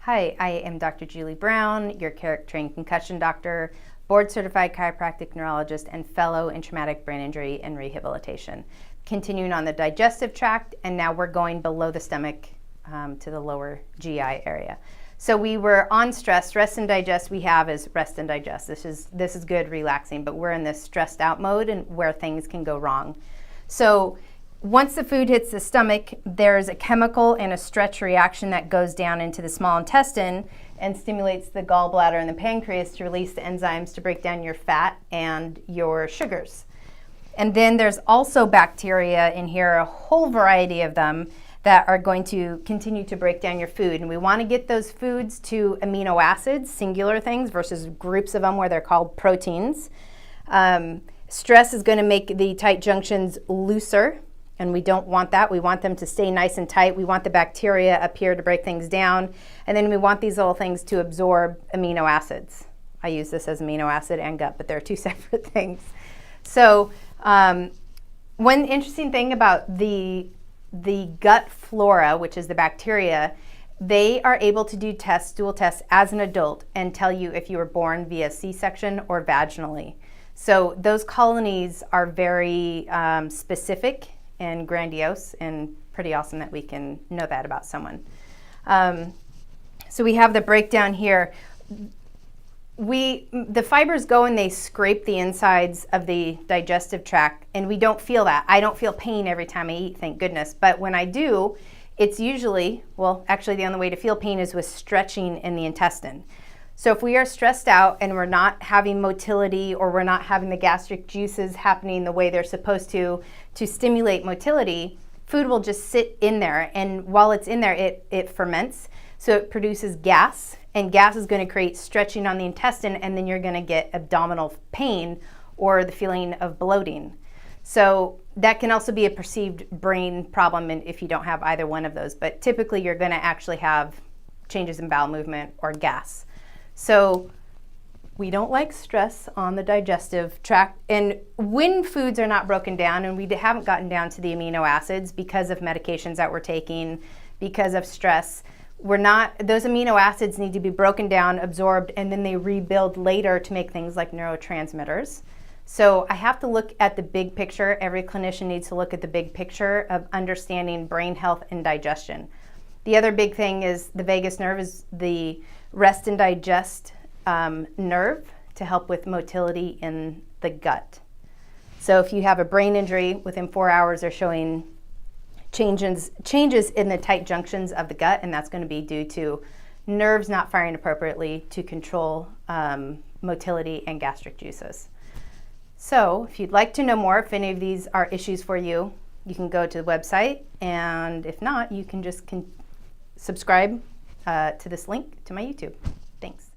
Hi, I am Dr. Julie Brown, your Carrick-trained concussion doctor, board-certified chiropractic neurologist, and fellow in traumatic brain injury and rehabilitation. Continuing on the digestive tract, and now we're going below the stomach to the lower GI area. So we were on stress. Rest and digest we have is rest and digest. This is good, relaxing, but we're in this stressed out mode and where things can go wrong. So once the food hits the stomach, there's a chemical and a stretch reaction that goes down into the small intestine and stimulates the gallbladder and the pancreas to release the enzymes to break down your fat and your sugars. And then there's also bacteria in here, a whole variety of them, that are going to continue to break down your food. And we want to get those foods to amino acids, singular things, versus groups of them where they're called proteins. Stress is going to make the tight junctions looser, and we don't want that. We want them to stay nice and tight. We want the bacteria up here to break things down. And then we want these little things to absorb amino acids. I use this as amino acid and gut, but they're two separate things. So one interesting thing about the gut flora, which is the bacteria, they are able to do tests, stool tests, as an adult and tell you if you were born via C-section or vaginally. So those colonies are very specific and grandiose, and pretty awesome that we can know that about someone. So we have the breakdown here. The fibers go and they scrape the insides of the digestive tract, and we don't feel that. I don't feel pain every time I eat, thank goodness. But when I do, it's usually, well, actually the only way to feel pain is with stretching in the intestine. So if we are stressed out and we're not having motility, or we're not having the gastric juices happening the way they're supposed to stimulate motility, food will just sit in there. And while it's in there, it ferments. So it produces gas, and gas is going to create stretching on the intestine, and then you're going to get abdominal pain or the feeling of bloating. So that can also be a perceived brain problem if you don't have either one of those. But typically you're going to actually have changes in bowel movement or gas. So we don't like stress on the digestive tract. And when foods are not broken down, and we haven't gotten down to the amino acids because of medications that we're taking, because of stress, those amino acids need to be broken down, absorbed, and then they rebuild later to make things like neurotransmitters. So I have to look at the big picture. Every clinician needs to look at the big picture of understanding brain health and digestion. The other big thing is the vagus nerve is the rest and digest nerve to help with motility in the gut. So if you have a brain injury, within 4 hours they're showing changes in the tight junctions of the gut, and that's going to be due to nerves not firing appropriately to control motility and gastric juices. So if you'd like to know more, if any of these are issues for you, you can go to the website, and if not, you can just subscribe to this link to my YouTube. Thanks.